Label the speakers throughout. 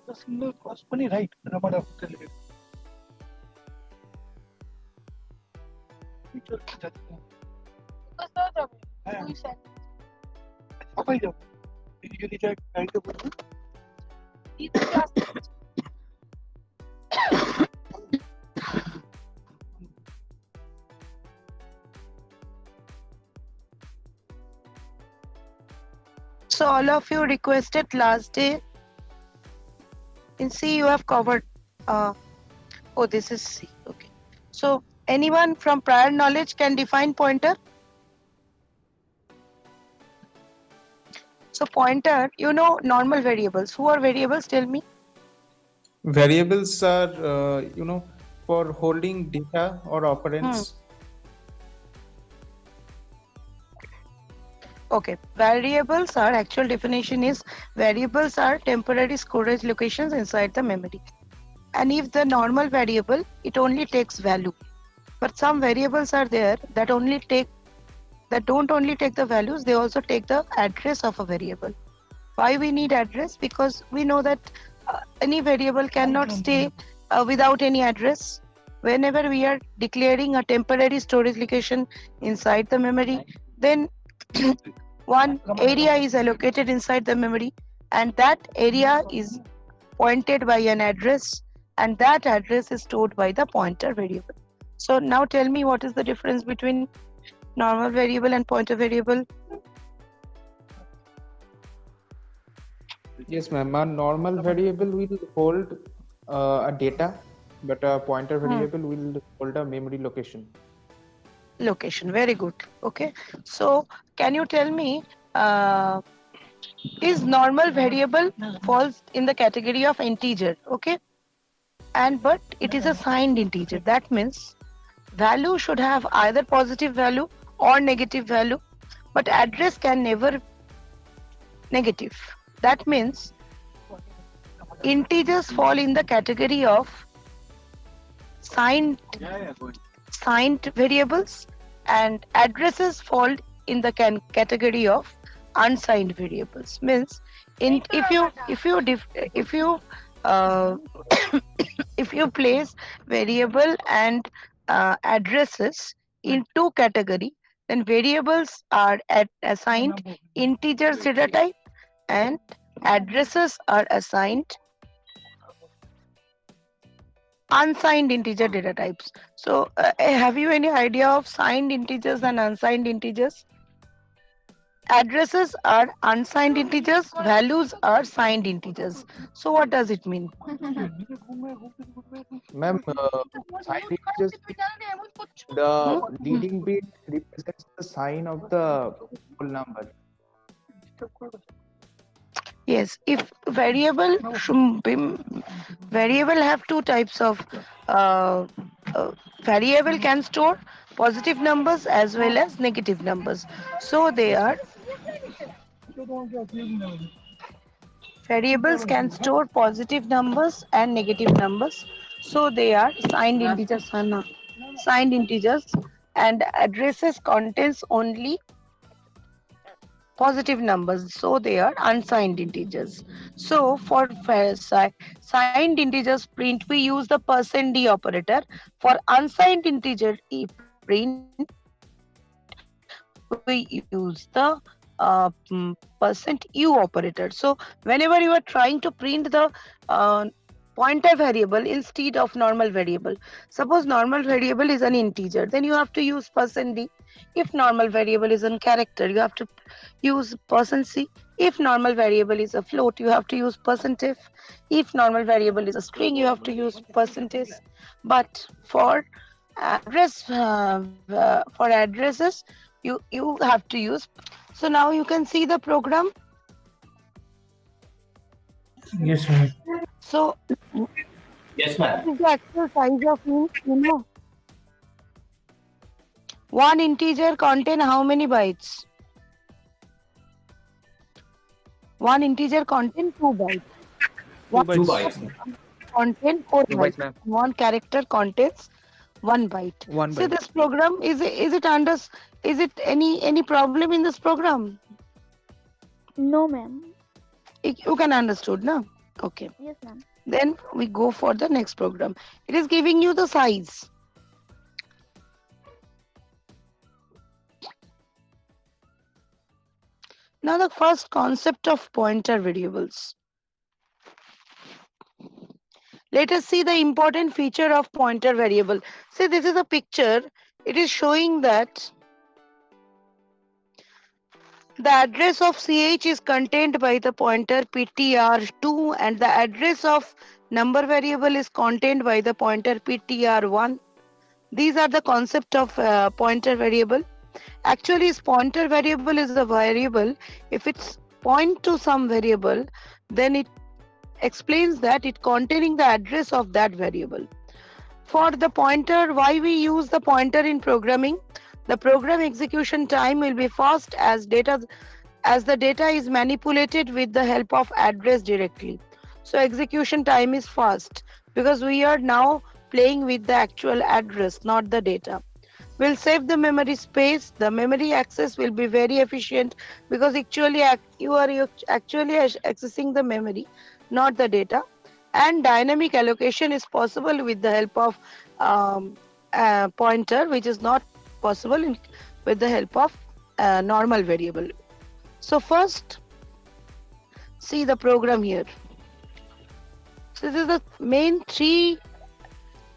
Speaker 1: The single cost money, right? Ramada Hotel. Teacher की जाती है।
Speaker 2: कसं जावे?
Speaker 1: हाँ।
Speaker 2: तू सांग.
Speaker 1: सफाई जाओ। ये नीचे गाड़ी के बोलते।
Speaker 2: ती तर class.
Speaker 3: So all of you requested last day. In C you have covered. Oh, this is C. Okay. So anyone from prior knowledge can define pointer. So pointer, you know normal variables. Who are variables? Tell me.
Speaker 4: Variables are, for holding data or operands.
Speaker 3: Okay. Variables are, actual definition is, variables are temporary storage locations inside the memory. And if the normal variable, it only takes value. But some variables are there that don't only take the values, they also take the address of a variable. Why we need address? Because we know that any variable cannot stay without any address. Whenever we are declaring a temporary storage location inside the memory, then one area is allocated inside the memory, and that area is pointed by an address, and that address is stored by the pointer variable. So now tell me, what is the difference between normal variable and pointer variable?
Speaker 4: Yes, ma'am. A normal variable will hold a data, but a pointer variable will hold a memory location.
Speaker 3: Location, very good. Okay, so can you tell me, is normal variable falls in the category of integer? Okay, and but it is a signed integer. That means value should have either positive value or negative value, but address can never negative. That means integers fall in the category of signed variables, and addresses fall in the category of unsigned variables. Means if you uh, if you place variable and addresses in two category, then variables are assigned integers data type and addresses are assigned unsigned integer data types. So have you any idea of signed integers and unsigned integers? Addresses are unsigned integers, values are signed integers. So what does it mean?
Speaker 4: Ma'am, sign integers, the leading bit represents the sign of the whole number.
Speaker 3: Yes, if variable have two types of variable can store positive numbers as well as negative numbers. So they are variables can store positive numbers and negative numbers. So they are signed integers, signed integers, and addresses contains only positive numbers, so they are unsigned integers. So for signed integers print, we use the %d operator. For unsigned integer print, we use the %u operator. So whenever you are trying to print the pointer variable instead of normal variable, suppose normal variable is an integer, then you have to use %d. If normal variable is a character, you have to use %c. If normal variable is a float, you have to use %f. If normal variable is a string, you have to use %s. But for addresses, you have to use. So now you can see the program.
Speaker 1: Yes, ma'am.
Speaker 3: So
Speaker 5: Yes,
Speaker 3: what
Speaker 5: ma'am.
Speaker 3: is the actual size of int? One integer contain how many bytes? One integer contain 2 bytes.
Speaker 5: Two bytes.
Speaker 3: Contain 4
Speaker 6: 2
Speaker 3: bytes.
Speaker 6: bytes, ma'am.
Speaker 3: One character contains 1 byte.
Speaker 6: 1
Speaker 3: See
Speaker 6: byte.
Speaker 3: this program, is it any problem in this program?
Speaker 2: No, ma'am.
Speaker 3: You can understood, no? Okay.
Speaker 2: Yes, ma'am.
Speaker 3: Then we go for the next program. It is giving you the size. Now the first concept of pointer variables. Let us see the important feature of pointer variable. See, this is a picture. It is showing that the address of CH is contained by the pointer PTR2 and the address of number variable is contained by the pointer PTR1. These are the concept of pointer variable. Actually, pointer variable is a variable. If it's point to some variable, then it explains that it containing the address of that variable. For the pointer, why we use the pointer in programming? The program execution time will be fast as the data is manipulated with the help of address directly. So execution time is fast because we are now playing with the actual address, not the data. Will save the memory space. The memory access will be very efficient because actually you are actually accessing the memory, not the data. And dynamic allocation is possible with the help of pointer, which is not possible with the help of normal variable. So first, see the program here. So this is the main three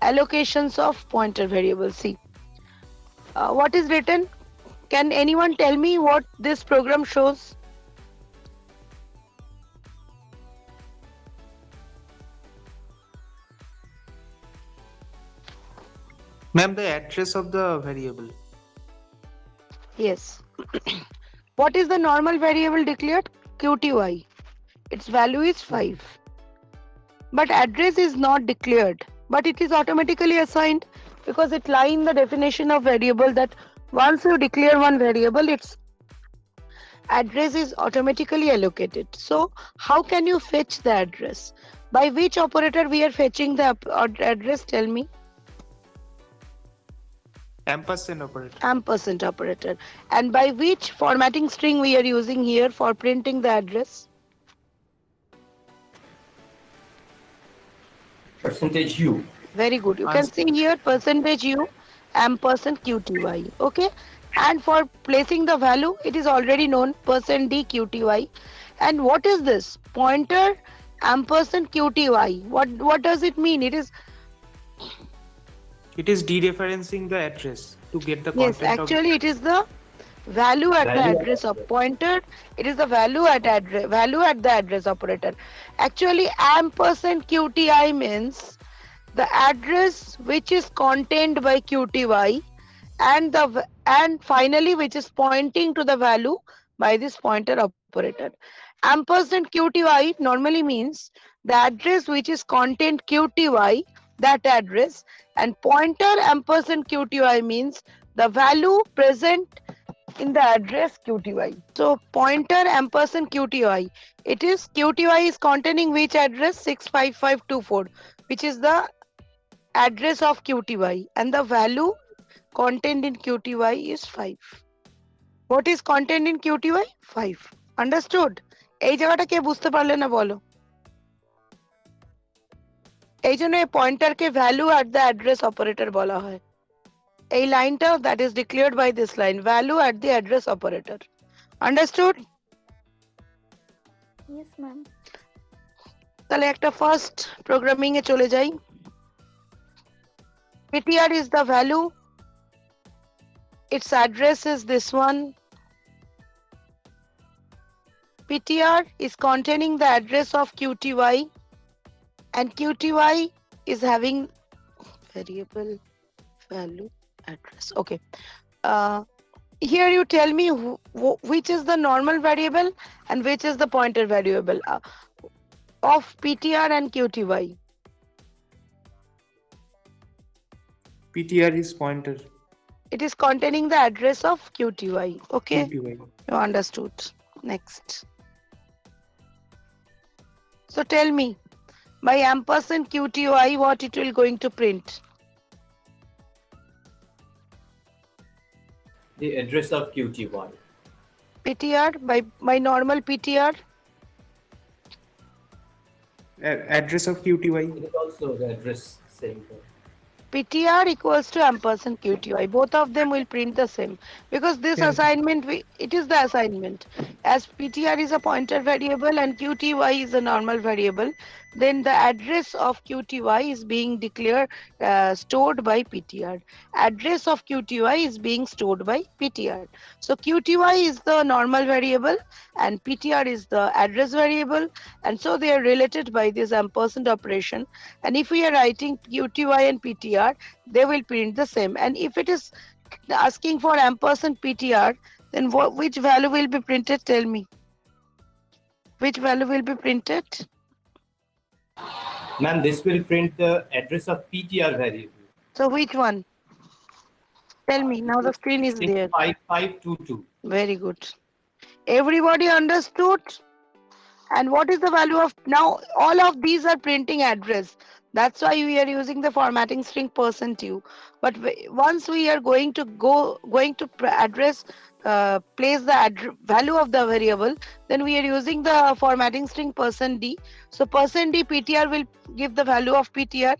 Speaker 3: allocations of pointer variable. See, what is written? Can anyone tell me what this program shows?
Speaker 4: Ma'am, the address of the variable.
Speaker 3: Yes. What is the normal variable declared? QTY. Its value is 5. But address is not declared, but it is automatically assigned because it lies in the definition of variable that once you declare one variable, its address is automatically allocated. So how can you fetch the address? By which operator we are fetching the address? Tell me.
Speaker 4: Ampersand operator.
Speaker 3: Ampersand operator. And by which formatting string we are using here for printing the address?
Speaker 5: %U.
Speaker 3: Very good. You can see here %U ampersand QTY. Okay. And for placing the value, it is already known %D QTY. And what is this? Pointer ampersand QTY. What does it mean? It is
Speaker 4: dereferencing the address to get the
Speaker 3: yes,
Speaker 4: content
Speaker 3: actually it is the value at the address of pointer. It is the value at the address operator. Actually, ampersand QTI means the address which is contained by QTY and finally which is pointing to the value by this pointer operator. Ampersand QTY normally means the address which is contained QTY, that address, and pointer ampersand QTY means the value present in the address QTY. So pointer ampersand QTY, it is QTY is containing which address? 65524, which is the address of QTY, and the value contained in QTY is 5. What is contained in QTY? 5. Understood? এই জায়গাটা কে বুঝতে পারলে না বলো? এই জন্য এই পয়েন্টারকে value at the address operator বলা হয়। এই লাইনটা that is declared by this line, value at the address operator. Understood?
Speaker 2: Yes, ma'am.
Speaker 3: তাহলে একটা ফার্স্ট প্রোগ্রামিং এ চলে যাই। PTR is the value. Its address is this one. PTR is containing the address of QTY and QTY is having variable value address. Okay. Here you tell me which is the normal variable and which is the pointer variable of PTR and QTY.
Speaker 4: PTR is pointer.
Speaker 3: It is containing the address of QTY. Okay.
Speaker 4: QTY.
Speaker 3: You understood. Next. So tell me, by ampersand QTY, what it will going to print?
Speaker 5: The address of QTY.
Speaker 3: PTR, by normal PTR?
Speaker 4: Address of QTY.
Speaker 5: It is also the address same thing.
Speaker 3: PTR equals to ampersand QTY. Both of them will print the same because this
Speaker 4: Yeah.
Speaker 3: assignment, it is the assignment. As PTR is a pointer variable and QTY is a normal variable, then the address of QTY is being stored by PTR. Address of QTY is being stored by PTR. So QTY is the normal variable and PTR is the address variable, and so they are related by this ampersand operation. And if we are writing QTY and PTR, they will print the same. And if it is asking for ampersand PTR, then which value will be printed? Tell me. Which value will be printed?
Speaker 5: Ma'am, this will print the address of PTR variable.
Speaker 3: So which one? Tell me. Now the screen is there.
Speaker 5: 65522.
Speaker 3: Very good. Everybody understood? And what is the value of now? All of these are printing address. That's why we are using the formatting string %u. But once we are going to address, place the value of the variable, then we are using the formatting string %d. So %d PTR will give the value of PTR.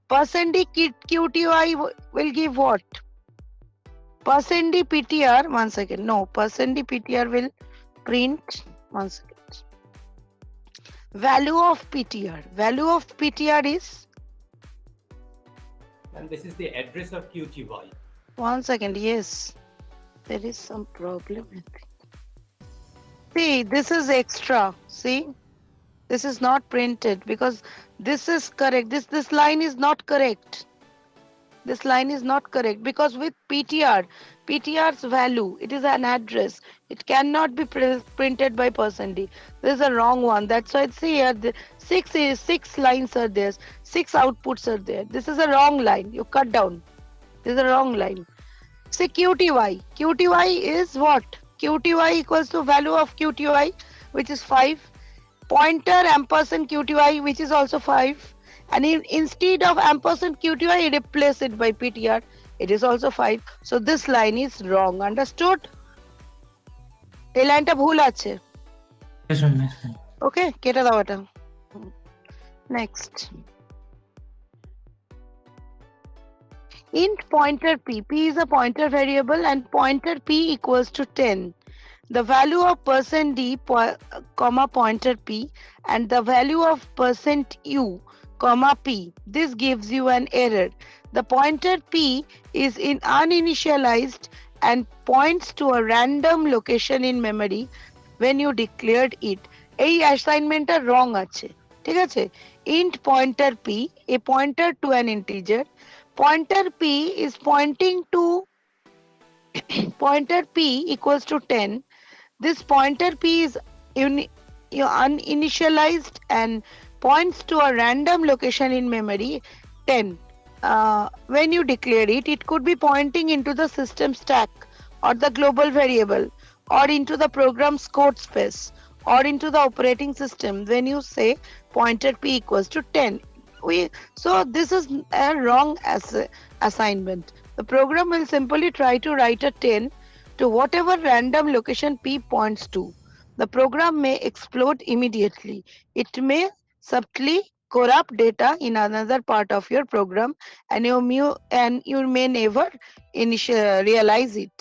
Speaker 3: %d QTY will give what? %d PTR. One second. No, %d PTR will print. One second. Value of PTR. Value of PTR is?
Speaker 5: And this is the address of QTY.
Speaker 3: One second. Yes. There is some problem. See, this is extra. See? This is not printed because this is correct. This line is not correct. This line is not correct because with PTR's value, it is an address. It cannot be printed by %d. This is a wrong one. That's why it's here. The six lines are there. 6 outputs are there. This is a wrong line. You cut down. This is a wrong line. Say QTY. QTY is what? QTY equals to value of QTY, which is 5. Pointer ampersand QTY, which is also 5. And instead of ampersand QTY, replace it by PTR. It is also 5. So this line is wrong. Understood? এই লাইনটা ভুল আছে।
Speaker 6: Yes, ma'am. Yes, ma'am.
Speaker 3: Okay, কেটে দাও এটা। Next. Int pointer p. P is a pointer variable and pointer p equals to 10. The value of %d, comma pointer p, and the value of %u, comma p. This gives you an error. The pointer p is uninitialized and points to a random location in memory when you declared it. এই অ্যাসাইনমেন্টটা রং আছে, ঠিক আছে? Int pointer p, a pointer to an integer. Pointer p is pointing to pointer p equals to 10. This pointer p is uninitialized and points to a random location in memory 10. When you declare it, it could be pointing into the system stack or the global variable or into the program's code space or into the operating system when you say pointer p equals to 10. So this is a wrong assignment. The program will simply try to write a 10 to whatever random location p points to. The program may explode immediately. It may subtly corrupt data in another part of your program and you may never realize it.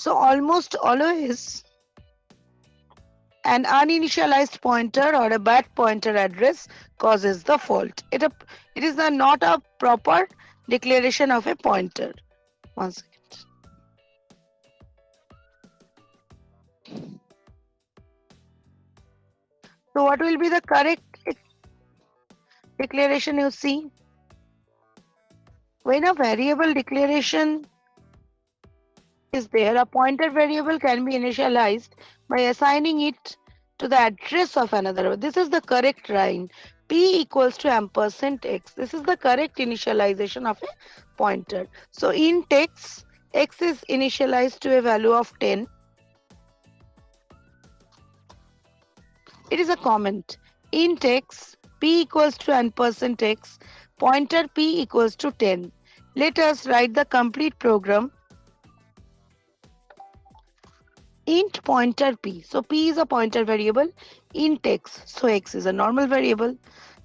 Speaker 3: So almost always an uninitialized pointer or a bad pointer address causes the fault. It is not a proper declaration of a pointer. One second. So what will be the correct declaration you see? When a variable declaration is there, a pointer variable can be initialized by assigning it to the address of another. This is the correct line. P equals to ampersand x. This is the correct initialization of a pointer. So int x is initialized to a value of 10. It is a comment. Int x, p equals to ampersand x, pointer p equals to 10. Let us write the complete program. int pointer p. So p is a pointer variable, int x. So x is a normal variable.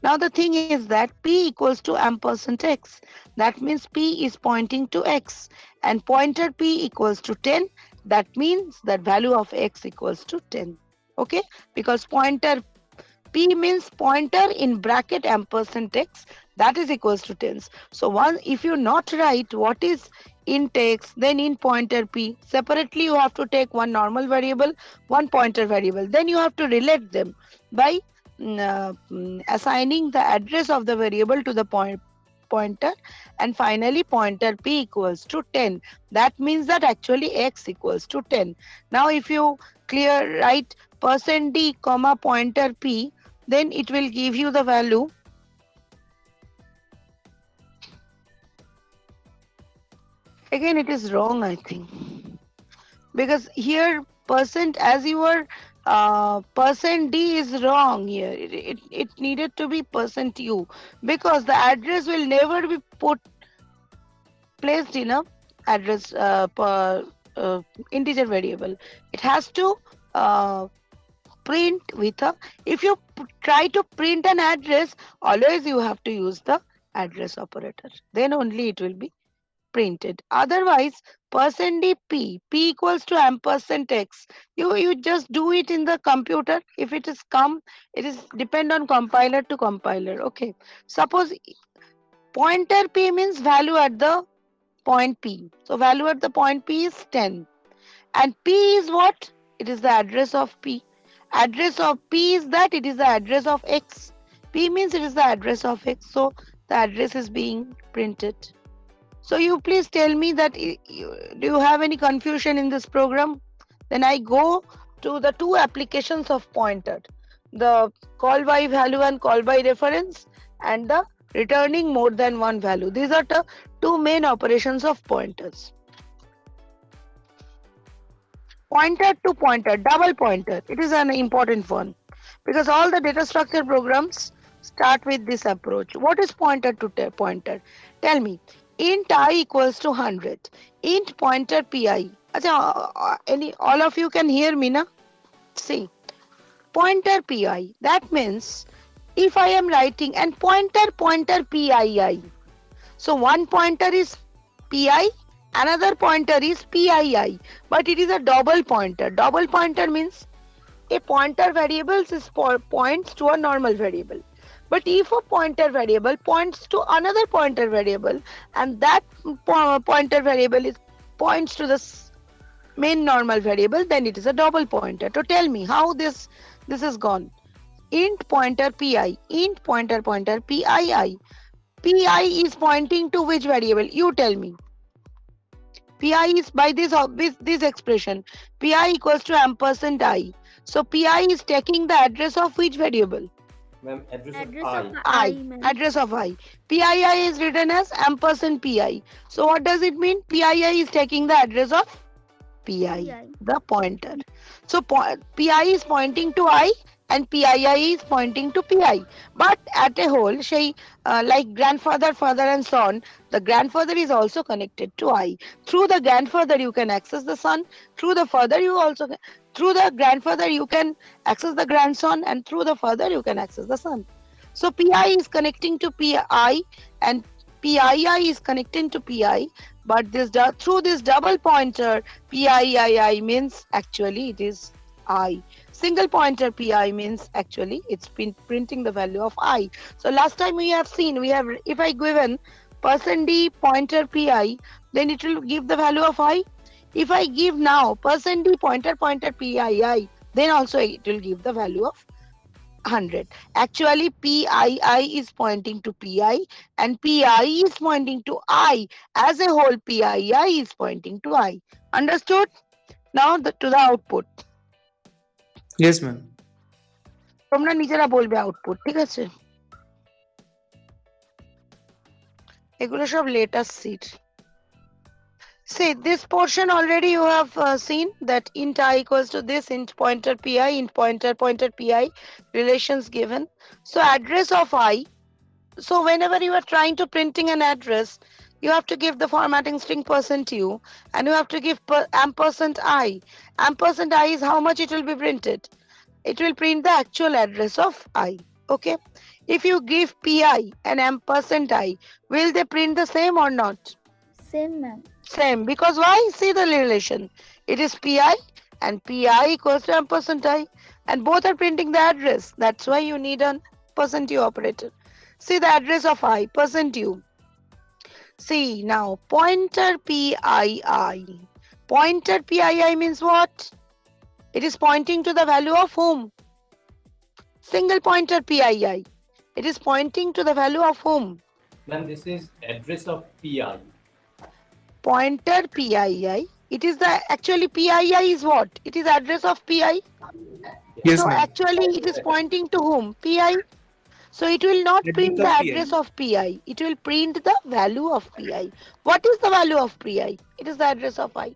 Speaker 3: Now the thing is that p equals to ampersand x. That means p is pointing to x, and pointer p equals to 10. That means that value of x equals to 10. Okay, because pointer p means pointer in bracket ampersand x, that is equals to 10. So if you not write what is int x, then in pointer p, separately you have to take one normal variable, one pointer variable. Then you have to relate them by assigning the address of the variable to the pointer, and finally pointer p equals to 10. That means that actually x equals to 10. Now if you write %d comma pointer p, then it will give you the value. Again, it is wrong, I think, because here percent as you were %d is wrong here. It needed to be %u, because the address will never be placed in a address integer variable. It has to print with a, if you try to print an address, always you have to use the address operator, then only it will be printed. Otherwise %d p equals to ampersand x, you just do it in the computer. If it is it is depend on compiler to compiler. Okay, suppose pointer p means value at the point p, so value at the point p is 10, and p is what? It is the address of p. Address of p is that it is the address of x. P means it is the address of x, so the address is being printed. So you please tell me that do you have any confusion in this program? Then I go to the two applications of pointer, the call by value and call by reference, and the returning more than one value. These are the two main operations of pointers. Pointer to pointer, double pointer. It is an important one because all the data structure programs start with this approach. What is pointer to pointer? Tell me. Int I equals to 100. Int pointer pi. All of you can hear me now? See, pointer pi. That means if I am writing and pointer pii. So one pointer is pi, another pointer is pii, but it is a double pointer. Double pointer means a pointer variable points to a normal variable. But if a pointer variable points to another pointer variable, and that pointer variable points to the main normal variable, then it is a double pointer. So tell me how this is gone. Int pointer pi, int pointer pii. Pi is pointing to which variable? You tell me. Pi is by this expression. Pi equals to ampersand I. So pi is taking the address of which variable?
Speaker 5: Ma'am, address
Speaker 2: Address
Speaker 5: of
Speaker 2: of
Speaker 5: I.
Speaker 2: ma'am.
Speaker 3: Address of I. Pii is written as ampersand pi. So what does it mean? Pii is taking the address of pi, the pointer. So pi is pointing to I and pii is pointing to pi. But at a whole, like grandfather, father and son, the grandfather is also connected to I. Through the grandfather you can access the son. Through the father through the grandfather you can access the grandson, and through the father you can access the son. So pi is connecting to pi and pii is connecting to pi, but through this double pointer pii means actually it is I. Single pointer pi means actually it's been printing the value of I. So last time we have seen, if I given %d pointer pi, then it will give the value of I. If I give now %d pointer pii, then also it will give the value of 100. Actually pii is pointing to pi and pi is pointing to I. As a whole pii is pointing to I. Understood? Now to the output.
Speaker 6: Yes, ma'am.
Speaker 3: তোমরা নিজেরা বলবে output, ঠিক আছে? এগুলো সব latest seed. See, this portion already you have seen that int I equals to this, int pointer pi, int pointer pi, relations given. So address of I. So whenever you are trying to printing an address, You have to give the formatting string %u, and you have to give ampersand I. Ampersand I is how much it will be printed. It will print the actual address of I. Okay. If you give pi and ampersand I, will they print the same or not?
Speaker 7: Same, ma'am.
Speaker 3: Same. Because why? See the relation. It is pi and pi equals to ampersand I, and both are printing the address. That's why you need a %u operator. See the address of I, %u. See now, pointer PII. Pointer PII means what? It is pointing to the value of whom? Single pointer PII. It is pointing to the value of whom?
Speaker 5: Ma'am, this is address of PI.
Speaker 3: Pointer PII. It is the actually PII is what? It is address of PI.
Speaker 6: Yes,
Speaker 3: So
Speaker 6: ma'am.
Speaker 3: actually it is pointing to whom? PI. So it will not
Speaker 6: Address
Speaker 3: print
Speaker 6: of
Speaker 3: the
Speaker 6: PI.
Speaker 3: address of PI. It will print the value of PI. What is the value of PI? It is the address of I.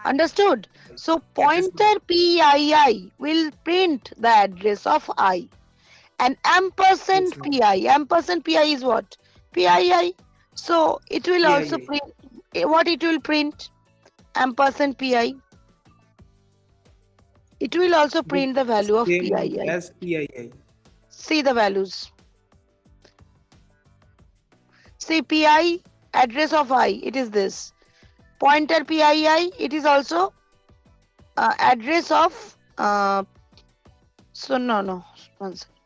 Speaker 3: Understood? So pointer PII will print the address of I. And ampersand
Speaker 6: Yes, ma'am.
Speaker 3: PI. Ampersand PI is what? PII. So it will also
Speaker 6: PII.
Speaker 3: print. What it will print? Ampersand PI. It will also print the value of
Speaker 6: Same
Speaker 3: PII.
Speaker 6: as PII.
Speaker 3: See the values. See PI, address of I, it is this. Pointer PII, it is also address of, so no, one second.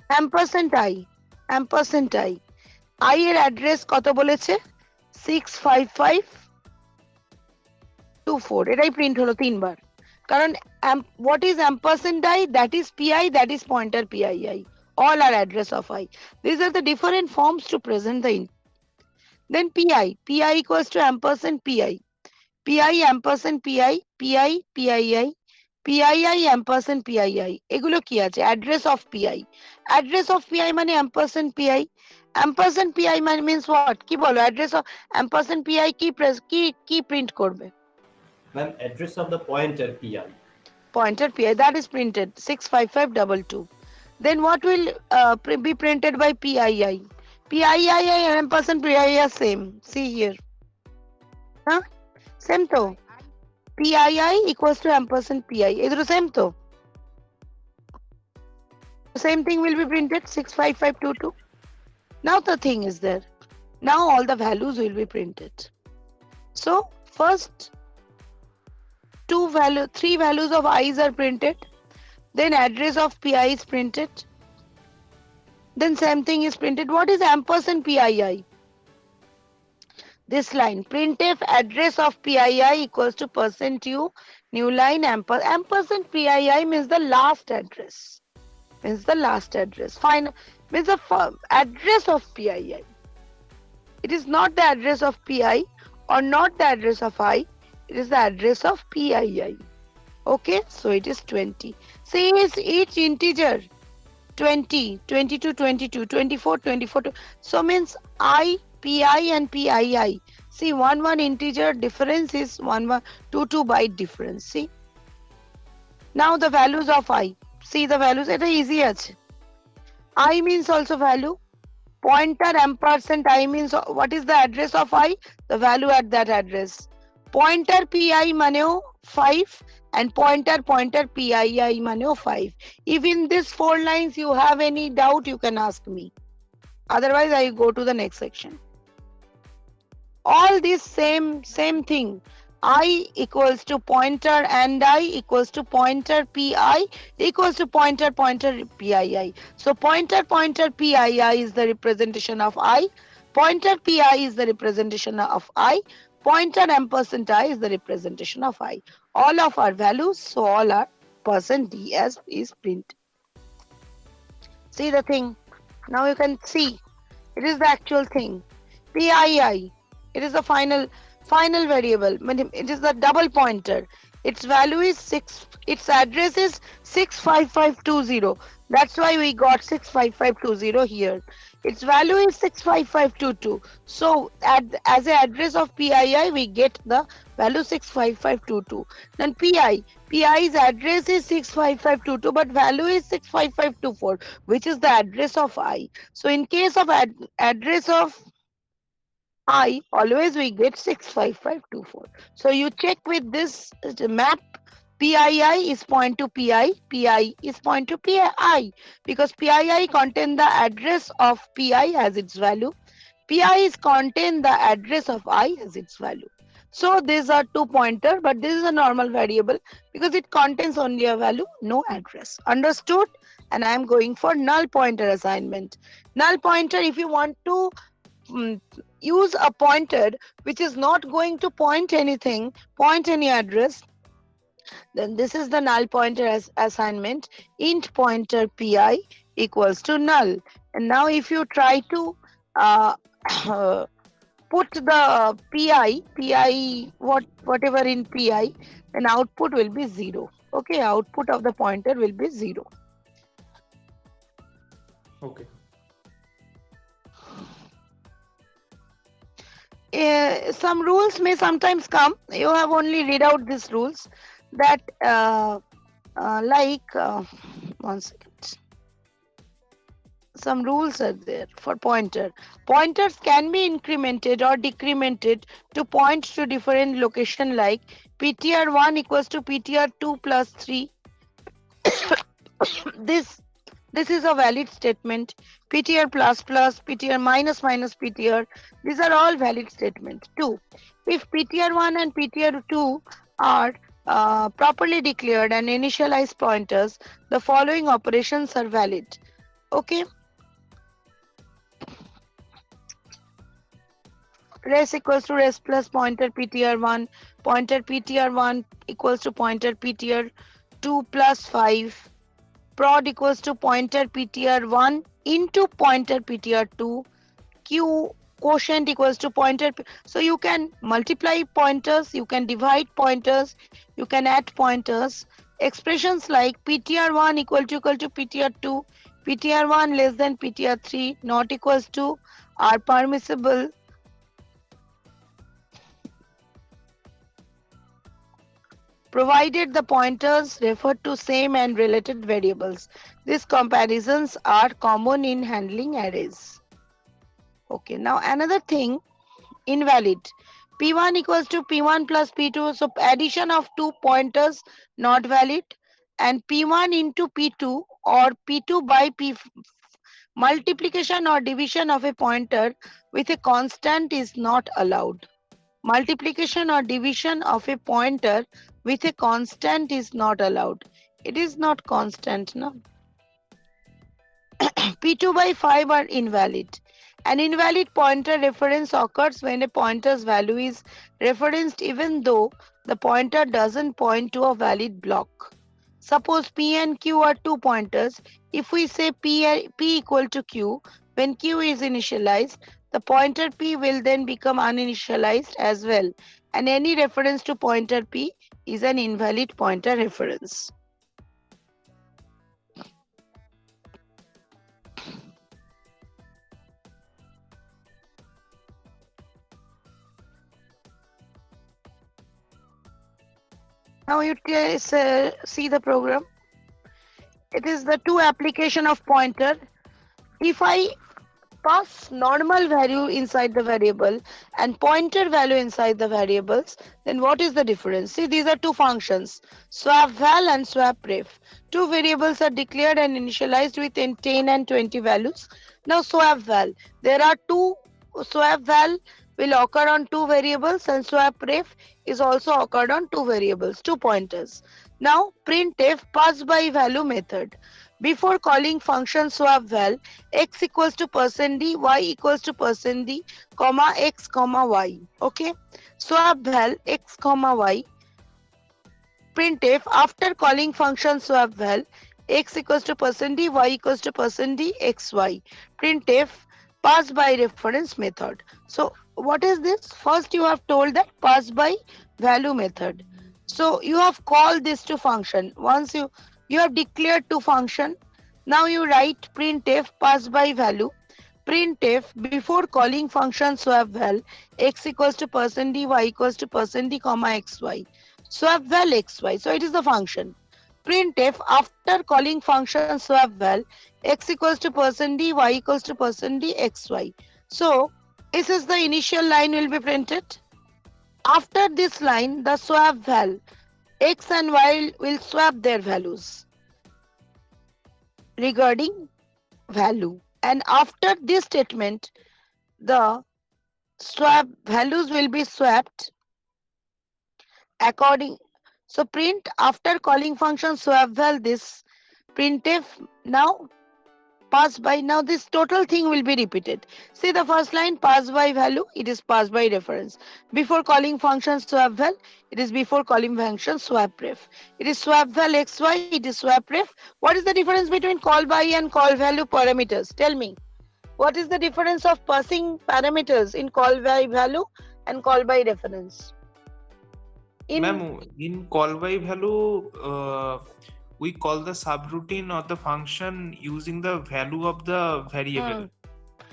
Speaker 3: Ampersand I, I এর address কত বলেছে? 65524, এটাই print হলো 3 বার। কারণ what is ampersand I? That is PI, that is pointer PII. All are address of I. These are the different forms to present the int. Then PI equals to ampersand PI. PI ampersand PI, PI, PII, PII ampersand PII. এগুলো কি আছে? Address of PI. Address of PI মানে ampersand PI. Ampersand PI মানে means what? কি বলো? Address of ampersand PI কি print করবে?
Speaker 5: Ma'am, address of the pointer PI.
Speaker 3: Pointer PI, that is printed 65522. Then what will be printed by PII? PII and ampersand PII are same. See here. Huh? Same to. PII equals to ampersand PI. Is it same to? Same thing will be printed 65522. Now the thing is there. Now all the values will be printed. So first three values of i's are printed. Then address of PI is printed. Then same thing is printed. What is ampersand PII? This line, printf address of PII equals to %u new line ampersand PII means the last address. Means the last address. Fine. Means the address of PII. It is not the address of PI or not the address of I. It is the address of PII. Okay, so it is 20. Say each integer 20, 22, 22, 24, 24. So means I, PI and PII. See, one integer difference is 2 byte difference. See. Now the values of I. See the values. It is easy. I means also value. Pointer ampersand I means what is the address of I? The value at that address. Pointer PI maneo 5 and pointer PII maneo 5. If in these 4 lines you have any doubt, you can ask me. Otherwise, I go to the next section. All this same thing. I equals to pointer and I equals to pointer PI equals to pointer PII. So pointer PII is the representation of I. Pointer PI is the representation of I. Pointer ampersand I is the representation of I. All of our values, so all our %ds is printed. See the thing. Now you can see. It is the actual thing. PII. It is the final variable. It is the double pointer. Its value is 6. Its address is 65520. That's why we got 65520 here. Its value is 65522. So as an address of PII, we get the value 65522. Then PI's address is 65522, but value is 65524, which is the address of I. So in case of address of I, always we get 65524. So you check with this map. PII is point to PI is point to PI, because PII contain the address of PI as its value. PI is contain the address of I as its value. So these are two pointer, but this is a normal variable because it contains only a value, no address. Understood? And I am going for null pointer assignment. Null pointer, if you want to use a pointer which is not going to point anything, point any address, then this is the null pointer as assignment. Int pointer PI equals to null. And now if you try to put the PI, whatever in PI, then output will be 0. Okay, output of the pointer will be 0.
Speaker 6: Okay.
Speaker 3: Some rules may sometimes come. You have only read out these rules. That one second. Some rules are there for pointer. Pointers can be incremented or decremented to point to different location, like PTR1 equals to PTR2 plus 3. This is a valid statement. PTR plus plus, PTR minus minus PTR. These are all valid statements. 2. If PTR1 and PTR2 are properly declared and initialized pointers, the following operations are valid. Okay. Res equals to res plus pointer PTR1. Pointer PTR1 equals to pointer PTR2 plus 5. Prod equals to pointer PTR1 into pointer PTR2. Q quotient equals to pointer. So you can multiply pointers, you can divide pointers, you can add pointers. Expressions like PTR1 equal to PTR2, PTR1 less than PTR3, not equals to, are permissible. Provided the pointers refer to same and related variables. These comparisons are common in handling arrays. Okay, now another thing, invalid. P1 equals to P1 plus P2. So addition of two pointers not valid. And P1 into P2 or P2 by P, multiplication or division of a pointer with a constant is not allowed. Multiplication or division of a pointer with a constant is not allowed. It is not constant, no? P2 by 5 are invalid. An invalid pointer reference occurs when a pointer's value is referenced even though the pointer doesn't point to a valid block. Suppose P and Q are two pointers. If we say P equal to Q, when Q is initialized, the pointer P will then become uninitialized as well. And any reference to pointer P is an invalid pointer reference. Now you see the program. It is the two application of pointer. If I pass normal value inside the variable and pointer value inside the variables, then what is the difference? See, these are two functions, swap val and swap ref. Two variables are declared and initialized with 10 and 20 values. Now swap val, there are two. Swap val will occur on two variables and swap ref is also occurred on two variables, two pointers. Now printf pass by value method. Before calling function swap val, x equals to %d, y equals to %d, comma x, comma y. Okay. Swap val x, comma y. Printf after calling function swap val, x equals to %d, y equals to %d, xy. Printf pass by reference method. So what is this? First you have told that pass by value method. So you have called this to function. Once you have declared to function. Now you write printf pass by value. printf before calling function swap val x equals to percent d, y equals to percent d comma xy. Swap val xy. So it is the function. Printf after calling function swap val x equals to percent d, y equals to percent d xy. So this is the initial line will be printed. After this line, the swap val x and y will swap their values regarding value, and after this statement the swap values will be swapped according. So print after calling function swap val this printf now pass by. Now this total thing will be repeated. See the first line, pass by value, it is pass by reference. Before calling function swap val, it is before calling function swap ref. It is swap val xy, it is swap ref. What is the difference between call by and call value parameters? Tell me. What is the difference of passing parameters in call by value and call by reference?
Speaker 6: Ma'am, in call by value, we call the subroutine or the function using the value of the variable.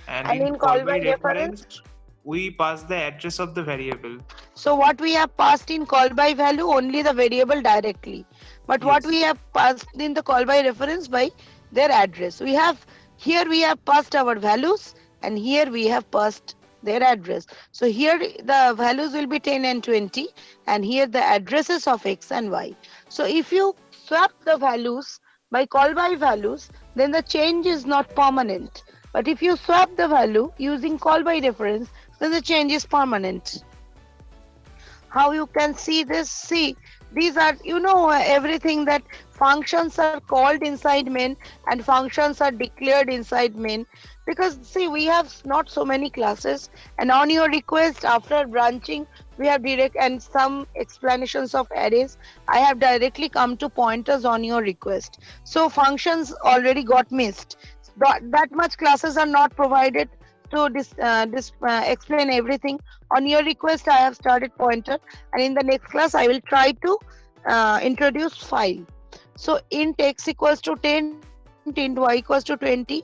Speaker 6: And in call by reference, we pass the address of the variable.
Speaker 3: So what we have passed in call by value, only the variable directly. But what we have passed in the call by reference by their address. We have here we have passed our values, and here we have passed their address. So here the values will be 10 and 20, and here the addresses of x and y. So if you swap the values by call by values, then the change is not permanent. But if you swap the value using call by reference, then the change is permanent. How you can see this? See, these are, everything that functions are called inside main and functions are declared inside main. Because see, we have not so many classes, and on your request after branching, we have direct and some explanations of arrays. I have directly come to pointers on your request. So functions already got missed. That much classes are not provided to explain everything. On your request, I have started pointer, and in the next class, I will try to introduce file. So int x equals to 10, int y equals to 20,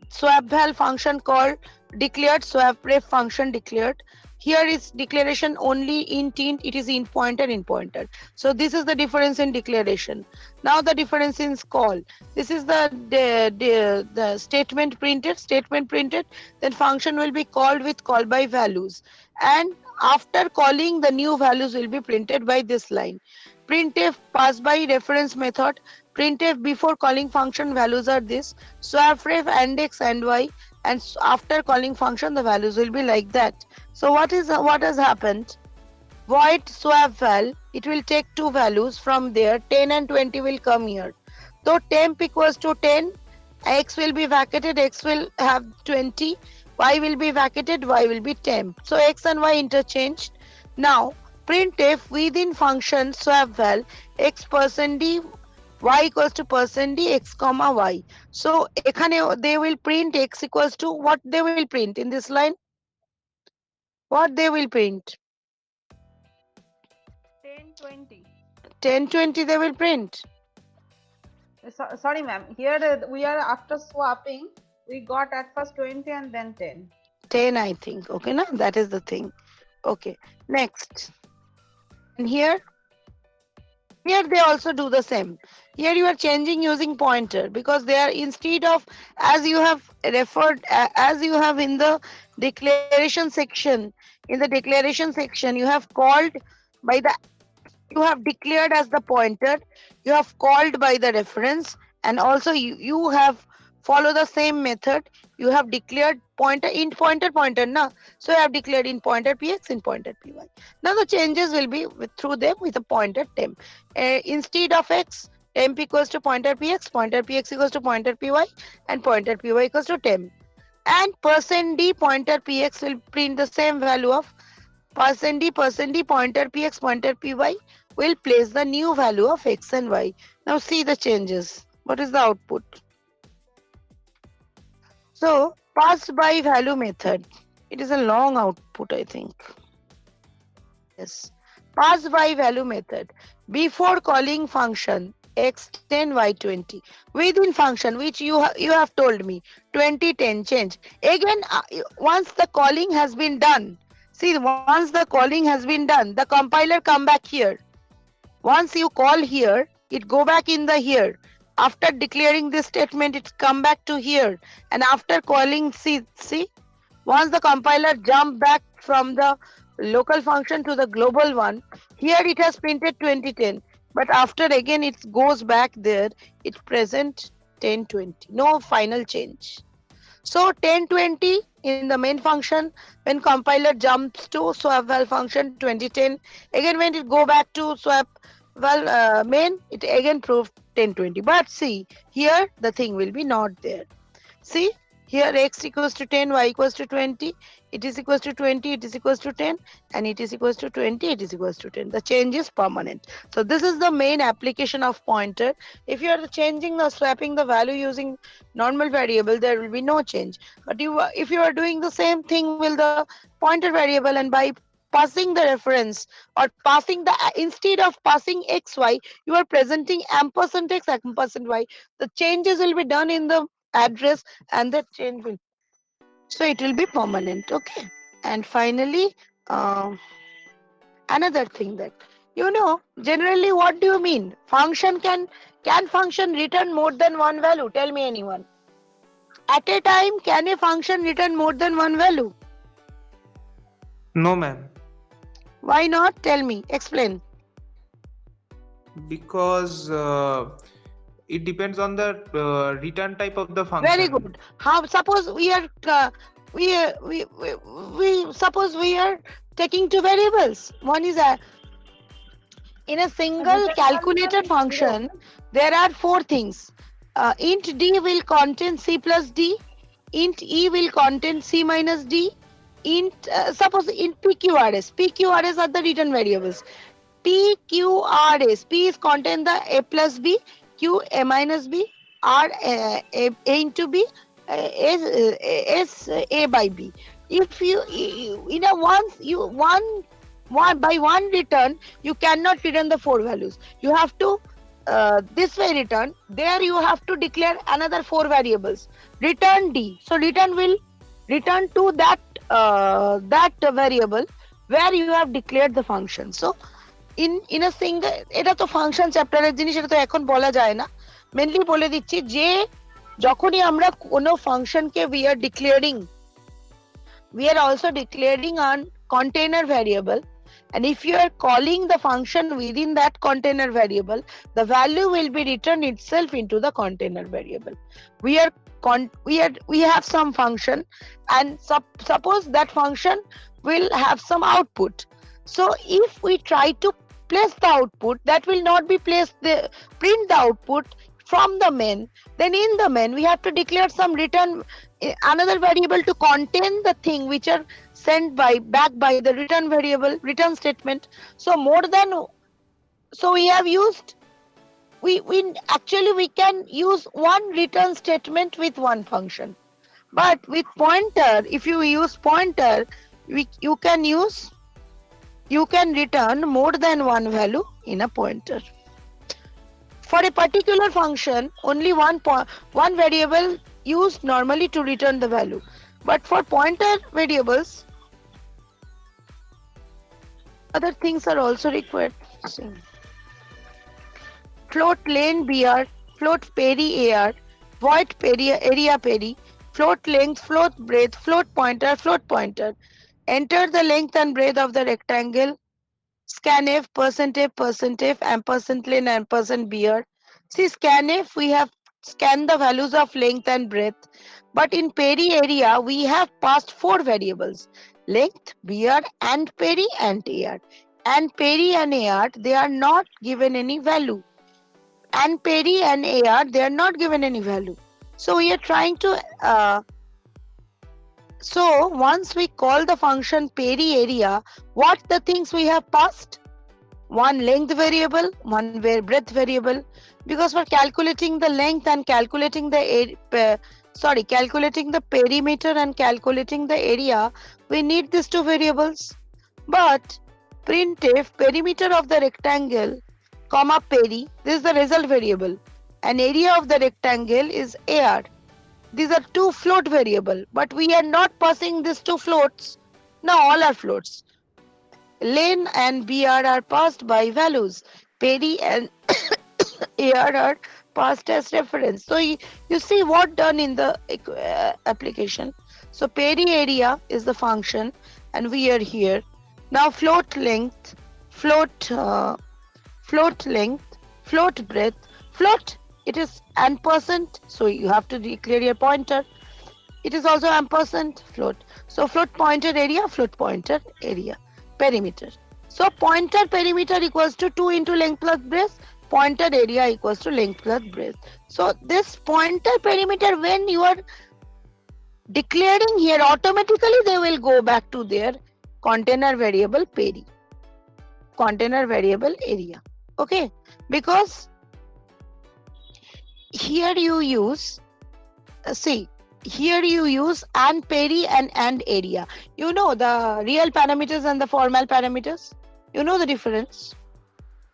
Speaker 3: swap val function called declared, swap ref function declared. Here is declaration only int, it is int pointer. So this is the difference in declaration. Now the difference in call. This is the statement printed, then function will be called with call by values. And after calling, the new values will be printed by this line. Printf pass by reference method. Printf before calling function values are this. Swap ref and x and y, and after calling function the values will be like that. So what has happened? Void swap val, it will take two values from there. 10 and 20 will come here. So temp equals to 10, x will be vacated, x will have 20, y will be vacated, y will be temp. So x and y interchanged. Now printf within function swap val x percent d, y equals to percent d, x comma y. So they will print x equals to what they will print in this line. What they will print?
Speaker 2: 1020.
Speaker 3: 1020 they will print.
Speaker 2: Sorry, ma'am. Here we are after swapping. We got at first 20 and then 10.
Speaker 3: 10, I think. Okay, now that is the thing. Okay, next. And here they also do the same. Here you are changing using pointer, because they are, instead of, as you have referred, as you have in the declaration section, you have called by the, you have declared as the pointer, you have called by the reference, and also you have follow the same method. You have declared pointer int pointer na. So you have declared in pointer px, in pointer py. Now the changes will be through them with a pointer temp. Instead of x, temp equals to pointer px equals to pointer py, and pointer py equals to temp. And percent d pointer px will print the same value of percent d pointer px pointer py will place the new value of x and y. Now see the changes. What is the output? So passed by value method. It is a long output, I think. Yes. Pass by value method. Before calling function, x10 y20 within function which you have told me 2010 change again. Once the calling has been done, see, once the calling has been done, the compiler come back here. Once you call here, it go back in the here. After declaring this statement, it come back to here, and after calling, see, once the compiler jump back from the local function to the global one, here it has printed 2010, but after again it goes back there, it present 1020, no final change. So 1020 in the main function, when compiler jumps to swap val function 2010, again when it go back to swap val main, it again proved 1020. But see, here the thing will be not there. See, here x equals to 10, y equals to 20, it is equals to 20, it is equals to 10, and it is equals to 20, it is equals to 10. The change is permanent. So this is the main application of pointer. If you are changing or swapping the value using normal variable, there will be no change. But if you are doing the same thing with the pointer variable, and by passing the reference or passing the instead of passing xy, you are presenting ampersand x ampersand y, the changes will be done in the address, and the change will, so it will be permanent. Okay. And finally, another thing that generally, what do you mean function can function return more than one value? Tell me anyone. At a time, can a function return more than one value?
Speaker 6: No, ma'am.
Speaker 3: Why not? Tell me, explain.
Speaker 6: Because it depends on the return type of the function.
Speaker 3: Very good. How? Suppose we are suppose we are taking two variables. One is in a single calculated function. There are four things. Int d will contain c plus d. Int e will contain c minus d. Int suppose int PQRS are the return variables. PQRS, P is contain the a plus b, Q a minus b, R a into b, S a by b. If you in a one by one return, you cannot return the four values. You have to this way return. There you have to declare another four variables. Return d. So return will return to that variable where you have declared the function. So in a single, এটা তো function চ্যাপ্টারের জিনিস, এটা তো এখন বলা যায় না, মেনলি বলে দিচ্ছি যে যখনই আমরা কোনো ফাংশনকে we are also declaring on container variable, and if you are calling the function within that container variable, the value will be returned itself into the container variable. We have some function, and suppose that function will have some output. So if we try to place the output, that will not be placed print the output from the main, then in the main we have to declare some return another variable to contain the thing which are sent back by the return variable, return statement. So we have used, we can use one return statement with one function. But with pointer, if you use pointer, you can return more than one value in a pointer. For a particular function, only one variable used normally to return the value. But for pointer variables, other things are also required. Float len br, float peri ar, void area peri, float length, float breadth, float pointer. Enter the length and breadth of the rectangle. Scanf, %f, ampersand len, ampersand br. See, scanf, we have scanned the values of length and breadth. But in peri area, we have passed four variables: length, br, and peri, and ar. And peri and ar, they are not given any value. And peri and ar, they are not given any value. So we are trying to so once we call the function peri area, what the things we have passed? One length variable, one breadth variable, because for calculating the length and calculating the perimeter and calculating the area, we need these two variables. But printf perimeter of the rectangle comma peri. This is the result variable. And area of the rectangle is AR. These are two float variable, but we are not passing these two floats. Now all are floats. Len and BR are passed by values. Peri and AR are passed as reference. So you see what done in the application. So peri area is the function, and we are here. Now float length, float length, float breadth, float. It is ampersand, so you have to declare your pointer. It is also ampersand float. So float pointer area, perimeter. So pointer perimeter equals to 2 into length plus breadth. Pointer area equals to length plus breadth. So this pointer perimeter, when you are declaring here, automatically they will go back to their container variable peri, container variable area. Okay, because here you use, here you use and peri and area. You know the real parameters and the formal parameters. You know the difference.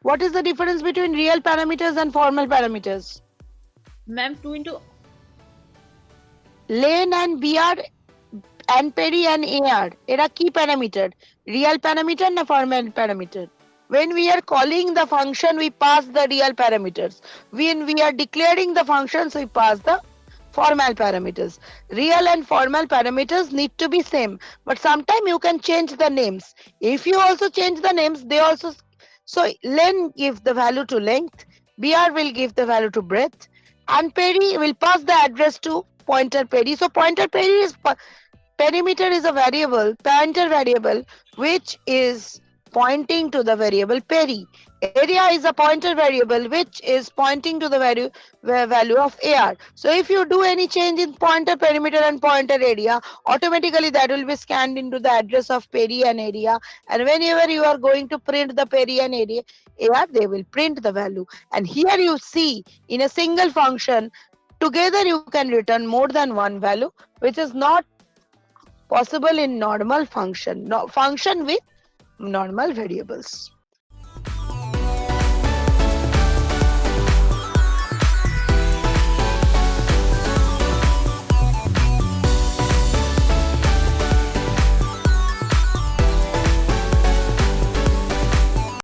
Speaker 3: What is the difference between real parameters and formal parameters?
Speaker 2: Ma'am, 2 into
Speaker 3: Len and BR and peri and AR. Era key parameter. Real parameter na formal parameter. When we are calling the function, we pass the real parameters. When we are declaring the functions, we pass the formal parameters. Real and formal parameters need to be same, but sometimes you can change the names. If you also change the names, they also. So len give the value to length, BR will give the value to breadth, and peri will pass the address to pointer peri. So pointer peri is perimeter is a variable, pointer variable, which is pointing to the variable peri. Area is a pointer variable which is pointing to the value of AR. So if you do any change in pointer perimeter and pointer area, automatically that will be scanned into the address of peri and area. And whenever you are going to print the peri and area, AR, they will print the value. And here you see in a single function, together you can return more than one value, which is not possible in normal function. No, function with normal variables.